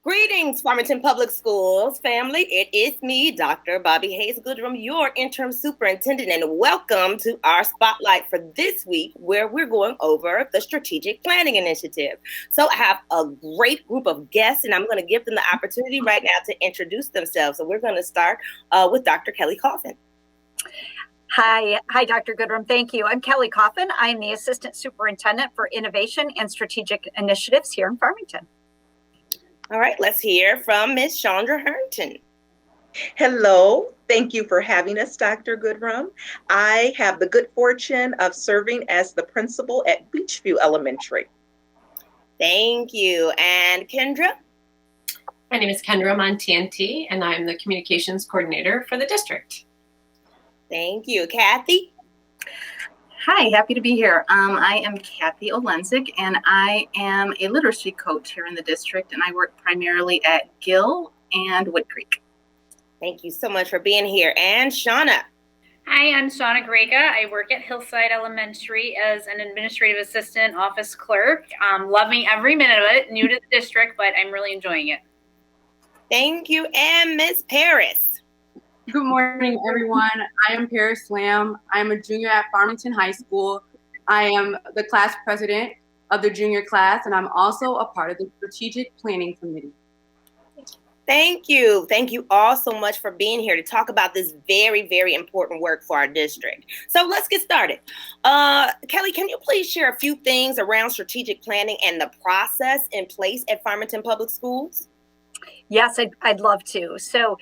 Greetings, Farmington Public Schools family. It is me, Dr. Bobby Hayes Goodrum, your interim superintendent, and welcome to our spotlight for this week, where we're going over the Strategic Planning Initiative. So I have a great group of guests, and I'm going to give them the opportunity right now to introduce themselves. So we're going to start with Dr. Kelly Coffin. Hi, Dr. Goodrum. Thank you. I'm Kelly Coffin. I'm the Assistant Superintendent for Innovation and Strategic Initiatives here in Farmington. All right, let's hear from Ms. Chandra Harrington. Hello. Thank you for having us, Dr. Goodrum. I have the good fortune of serving as the principal at Beechview Elementary. Thank you. And Kendra? My name is Kendra Montanti, and I'm the Communications Coordinator for the district. Thank you. Kathy? Hi, happy to be here. I am Kathy Olenzik, and I am a literacy coach here in the district, and I work primarily at Gill and Wood Creek. Thank you so much for being here. And Shauna? Hi, I'm Shauna Grega. I work at Hillside Elementary as an administrative assistant office clerk. I'm loving every minute of it. New to the district, but I'm really enjoying it. Thank you. And Ms. Paris? Good morning, everyone. I am Paris Lamb. I'm a junior at Farmington High School. I am the class president of the junior class, and I'm also a part of the Strategic Planning Committee. Thank you. Thank you all so much for being here to talk about this very, very important work for our district. So let's get started. Kelly, can you please share a few things around strategic planning and the process in place at Farmington Public Schools? Yes, I'd love to. So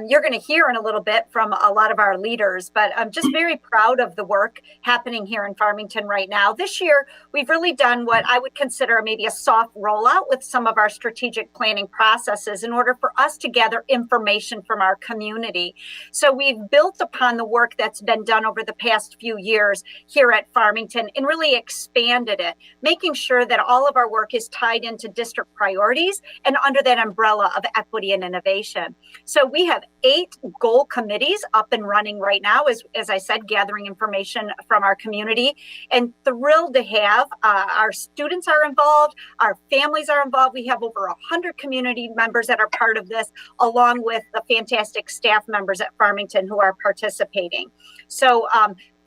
you're going to hear in a little bit from a lot of our leaders, but I'm just very proud of the work happening here in Farmington right now. This year, we've really done what I would consider maybe a soft rollout with some of our strategic planning processes in order for us to gather information from our community. So we've built upon the work that's been done over the past few years here at Farmington and really expanded it, making sure that all of our work is tied into district priorities and under that umbrella of equity and innovation. So we have 8 goal committees up and running right now, as I said, gathering information from our community, and thrilled to have our students are involved, our families are involved. We have over 100 community members that are part of this, along with the fantastic staff members at Farmington who are participating. So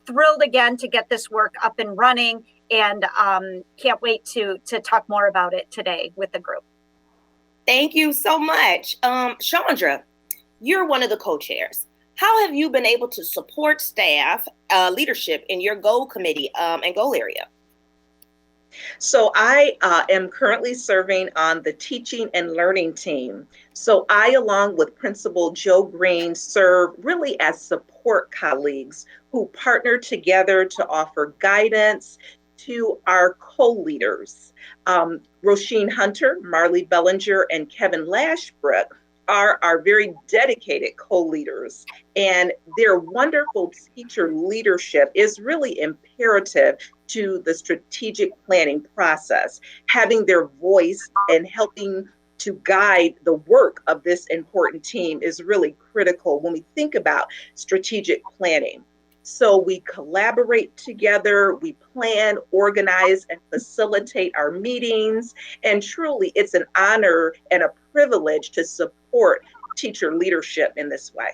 thrilled again to get this work up and running, and can't wait to talk more about it today with the group. Thank you so much. Chandra, you're one of the co-chairs. How have you been able to support staff leadership in your goal committee and goal area? So I am currently serving on the teaching and learning team. So I, along with Principal Joe Green, serve really as support colleagues who partner together to offer guidance to our co-leaders. Roisin Hunter, Marley Bellinger, and Kevin Lashbrook are our very dedicated co-leaders, and their wonderful teacher leadership is really imperative to the strategic planning process. Having their voice and helping to guide the work of this important team is really critical when we think about strategic planning. So we collaborate together, we plan, organize, and facilitate our meetings. And truly, it's an honor and a privilege to support teacher leadership in this way.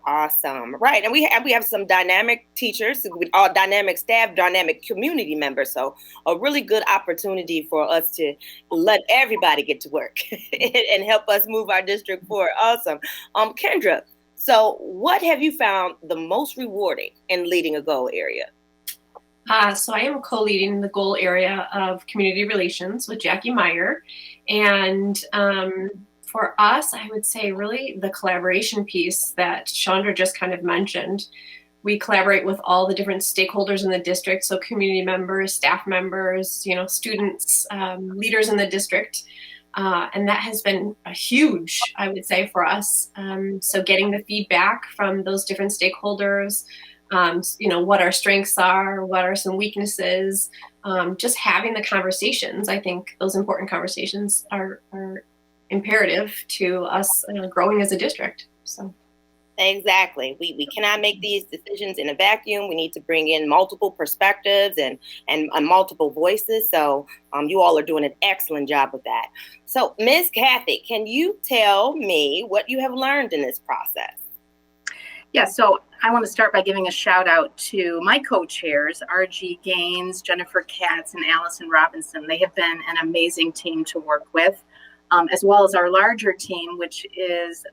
Awesome. Right. And we have some dynamic teachers, with all dynamic staff, dynamic community members. So a really good opportunity for us to let everybody get to work and help us move our district forward. Awesome. Kendra, so what have you found the most rewarding in leading a goal area? So I am co-leading the goal area of community relations with Jackie Meyer. And for us, I would say really the collaboration piece that Chandra just kind of mentioned. We collaborate with all the different stakeholders in the district, so community members, staff members, students, leaders in the district. And that has been a huge, I would say, for us. So getting the feedback from those different stakeholders, what our strengths are, what are some weaknesses, just having the conversations. I think those important conversations are imperative to us growing as a district. So. Exactly. We cannot make these decisions in a vacuum. We need to bring in multiple perspectives and multiple voices. So you all are doing an excellent job with that. So Ms. Kathy, can you tell me what you have learned in this process? Yeah, so I want to start by giving a shout out to my co-chairs, R.G. Gaines, Jennifer Katz, and Allison Robinson. They have been an amazing team to work with, as well as our larger team, which is,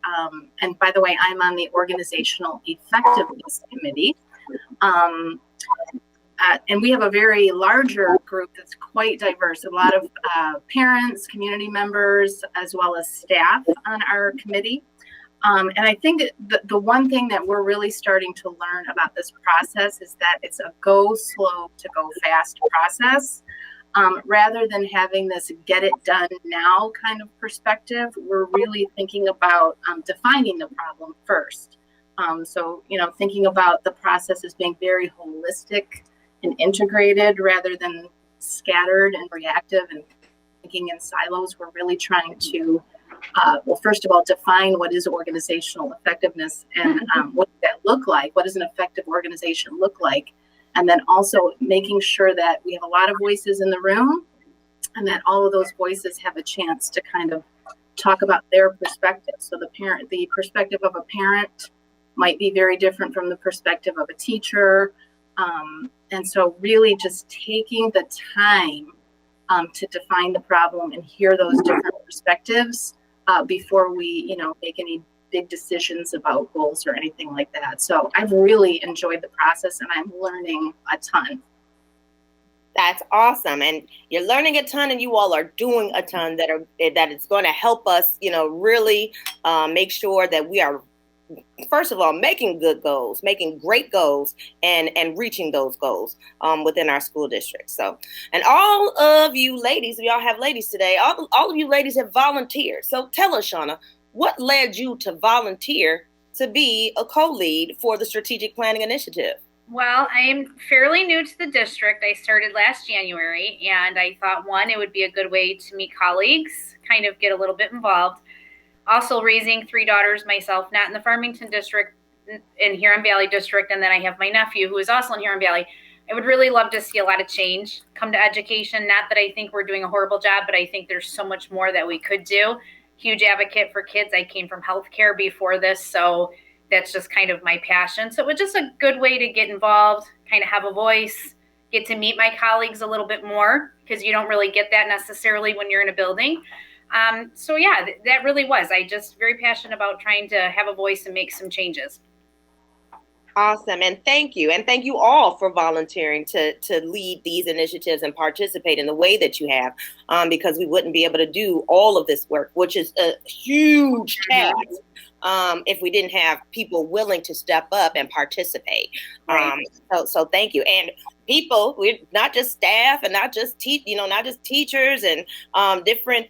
and by the way, I'm on the Organizational Effectiveness Committee. And we have a very larger group that's quite diverse, a lot of parents, community members, as well as staff on our committee. And I think the one thing that we're really starting to learn about this process is that it's a go slow to go fast process. Rather than having this get it done now kind of perspective, we're really thinking about defining the problem first. So, thinking about the process as being very holistic and integrated rather than scattered and reactive and thinking in silos. We're really trying to well, first of all, define what is organizational effectiveness and what does that look like? What does an effective organization look like? And then also making sure that we have a lot of voices in the room and that all of those voices have a chance to kind of talk about their perspective. So the perspective of a parent might be very different from the perspective of a teacher. And so really just taking the time to define the problem and hear those different perspectives before we, make any big decisions about goals or anything like that. So I've really enjoyed the process and I'm learning a ton. That's awesome. And you're learning a ton and you all are doing a ton that it's going to help us, really make sure that we are, first of all, making good goals, making great goals and reaching those goals within our school district. So, and all of you ladies, we all have ladies today, all of you ladies have volunteered. So tell us, Shauna, what led you to volunteer to be a co-lead for the Strategic Planning Initiative? Well, I'm fairly new to the district. I started last January, and I thought, one, it would be a good way to meet colleagues, kind of get a little bit involved. Also raising 3 daughters myself, not in the Farmington district, in Huron Valley district, and then I have my nephew who is also in Huron Valley. I would really love to see a lot of change come to education. Not that I think we're doing a horrible job, but I think there's so much more that we could do. Huge advocate for kids. I came from healthcare before this, so that's just kind of my passion. So it was just a good way to get involved, kind of have a voice, get to meet my colleagues a little bit more, because you don't really get that necessarily when you're in a building. So yeah, that really was. I just very passionate about trying to have a voice and make some changes. Awesome. And thank you. And thank you all for volunteering to lead these initiatives and participate in the way that you have, because we wouldn't be able to do all of this work, which is a huge task, if we didn't have people willing to step up and participate. Right. So thank you. And people, we're not just staff and not just teachers and different,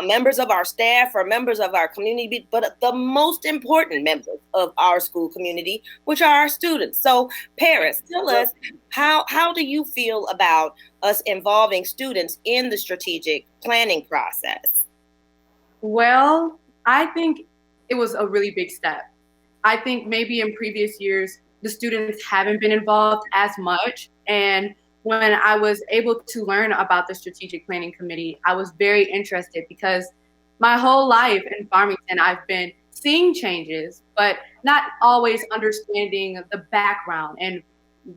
members of our staff or members of our community, but the most important members of our school community, which are our students. So Paris, tell us, how do you feel about us involving students in the strategic planning process? Well, I think it was a really big step. I think maybe in previous years, the students haven't been involved as much. And when I was able to learn about the Strategic Planning Committee, I was very interested because my whole life in Farmington, I've been seeing changes, but not always understanding the background and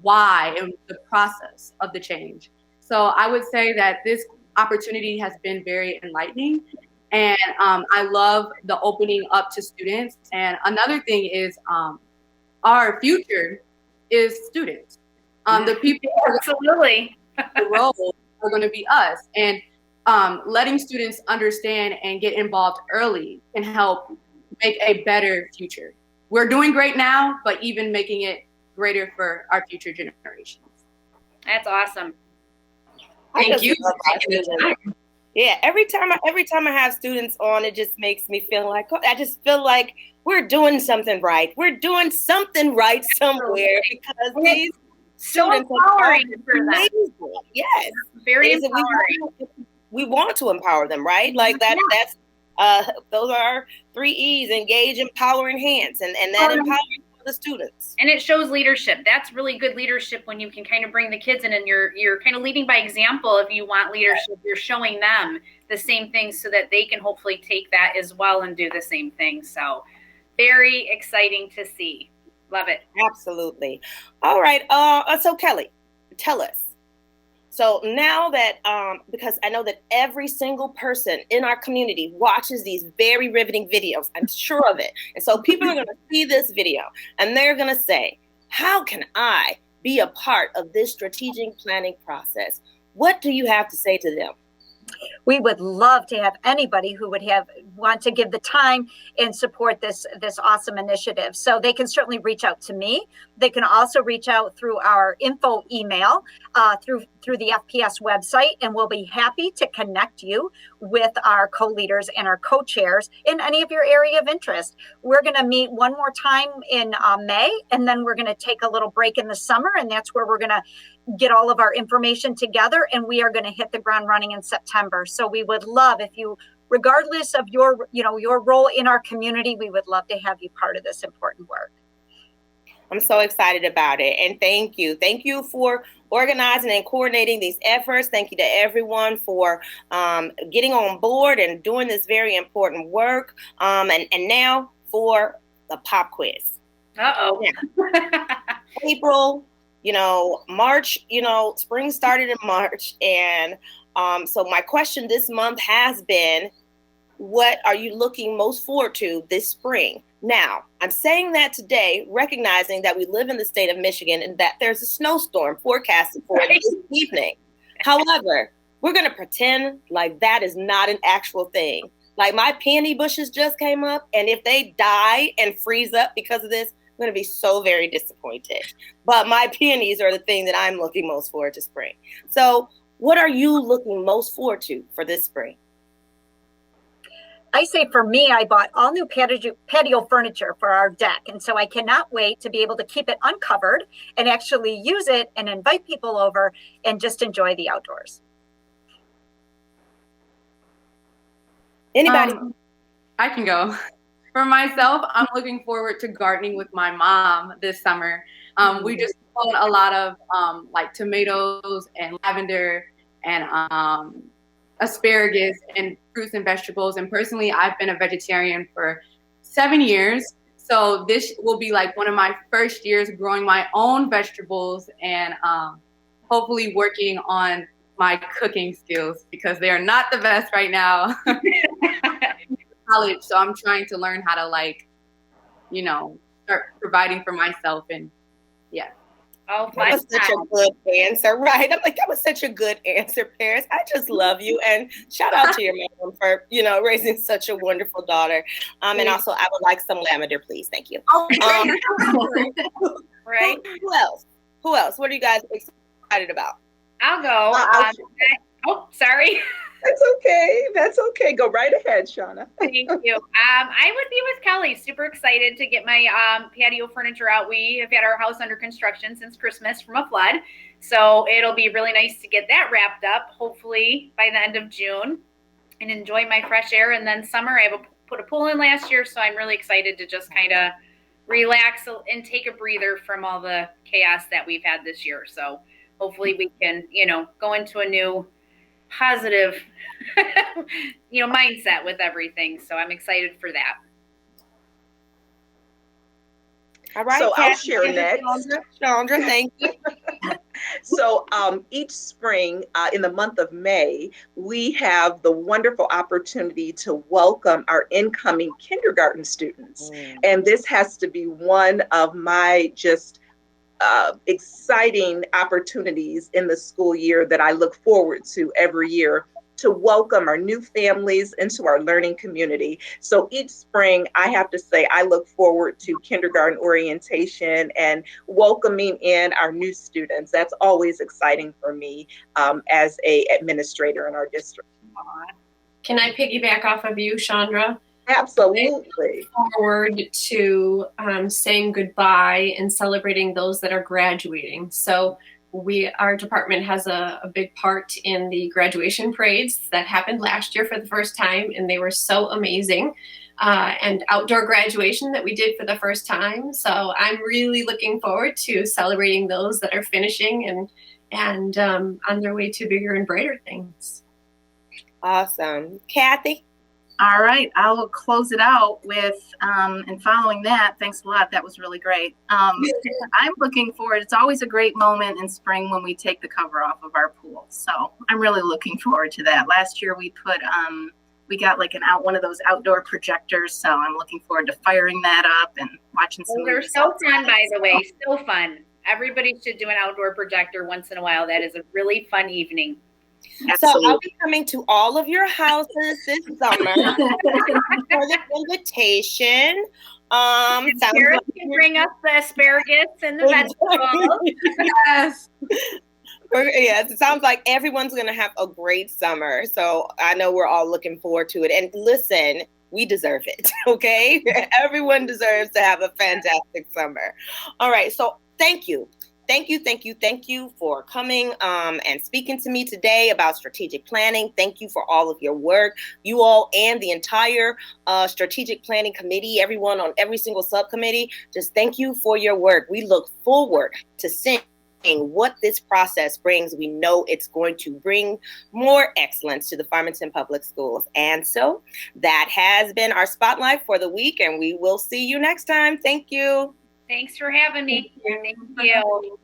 why and the process of the change. So I would say that this opportunity has been very enlightening. And I love the opening up to students. And another thing is our future is students. The people Absolutely. the role are going to be us. And letting students understand and get involved early can help make a better future. We're doing great now, but even making it greater for our future generations. That's awesome. Thank you. Yeah, every time I have students on, it just makes me feel like we're doing something right. We're doing something right somewhere because these students are amazing. Yes, very empowering. We want to empower them, right? Like that. Those are our 3 E's: engage, empower, enhance, and that empowers the students. And it shows leadership. That's really good leadership when you can kind of bring the kids in and you're kind of leading by example. If you want leadership, you're showing them the same things so that they can hopefully take that as well and do the same thing. So very exciting to see. Love it. Absolutely. All right. So Kelly, tell us. So now that, because I know that every single person in our community watches these very riveting videos, I'm sure of it. And so people are going to see this video and they're going to say, how can I be a part of this strategic planning process? What do you have to say to them? We would love to have anybody who would want to give the time and support this awesome initiative. So they can certainly reach out to me. They can also reach out through our info email, through the FPS website, and we'll be happy to connect you with our co-leaders and our co-chairs in any of your area of interest. We're going to meet one more time in May, and then we're going to take a little break in the summer, and that's where we're going to get all of our information together, and we are going to hit the ground running in September. So we would love if you, regardless of your role in our community, we would love to have you part of this important work. I'm so excited about it. And thank you. Thank you for organizing and coordinating these efforts. Thank you to everyone for getting on board and doing this very important work. And now for the pop quiz. Uh-oh. April, March, spring started in March. And so my question this month has been, what are you looking most forward to this spring? Now, I'm saying that today, recognizing that we live in the state of Michigan and that there's a snowstorm forecasted for this evening. However, we're going to pretend like that is not an actual thing. Like my peony bushes just came up, and if they die and freeze up because of this, I'm going to be so very disappointed. But my peonies are the thing that I'm looking most forward to spring. So what are you looking most forward to for this spring? I say for me, I bought all new patio furniture for our deck. And so I cannot wait to be able to keep it uncovered and actually use it and invite people over and just enjoy the outdoors. Anybody? I can go. For myself, I'm looking forward to gardening with my mom this summer. We just bought a lot of like tomatoes and lavender and asparagus and fruits and vegetables. And personally, I've been a vegetarian for 7 years. So this will be like one of my first years growing my own vegetables and hopefully working on my cooking skills because they are not the best right now. College, so I'm trying to learn how to start providing for myself and yeah. Oh, that was such a good answer, right? I'm like, that was such a good answer, Paris. I just love you, and shout out to your mom for raising such a wonderful daughter. And also, I would like some lavender, please. Thank you. Right. Who else? What are you guys excited about? I'll go. Sorry. That's okay. Go right ahead, Shauna. Thank you. I would be with Kelly. Super excited to get my patio furniture out. We have had our house under construction since Christmas from a flood. So it'll be really nice to get that wrapped up, hopefully by the end of June, and enjoy my fresh air. And then summer, I put a pool in last year, so I'm really excited to just kind of relax and take a breather from all the chaos that we've had this year. So hopefully we can, go into a new positive, mindset with everything. So I'm excited for that. All right. So I'll share next. Chandra, thank you. So each spring in the month of May, we have the wonderful opportunity to welcome our incoming kindergarten students. And this has to be one of my just exciting opportunities in the school year that I look forward to every year, to welcome our new families into our learning community. So each spring, I have to say, I look forward to kindergarten orientation and welcoming in our new students. That's always exciting for me as an administrator in our district. Can I piggyback off of you, Chandra? Absolutely. Forward to saying goodbye and celebrating those that are graduating. So our department has a big part in the graduation parades that happened last year for the first time, and they were so amazing. And outdoor graduation that we did for the first time. So I'm really looking forward to celebrating those that are finishing and on their way to bigger and brighter things. Awesome. Kathy? All right, I will close it out with, and following that, thanks a lot. That was really great. I'm looking forward. It's always a great moment in spring when we take the cover off of our pool. So I'm really looking forward to that. Last year we put, we got like one of those outdoor projectors. So I'm looking forward to firing that up and watching some. They're so fun, by the way, so fun. Everybody should do an outdoor projector once in a while. That is a really fun evening. Absolutely. So I'll be coming to all of your houses this summer for the invitation. Sarah can bring us the asparagus and the vegetables. Yes. Yes, it sounds like everyone's going to have a great summer. So I know we're all looking forward to it. And listen, we deserve it, okay? Everyone deserves to have a fantastic summer. All right, so thank you. Thank you for coming and speaking to me today about strategic planning. Thank you for all of your work. You all and the entire strategic planning committee, everyone on every single subcommittee, just thank you for your work. We look forward to seeing what this process brings. We know it's going to bring more excellence to the Farmington Public Schools. And so that has been our spotlight for the week, and we will see you next time. Thank you. Thanks for having me. Thank you.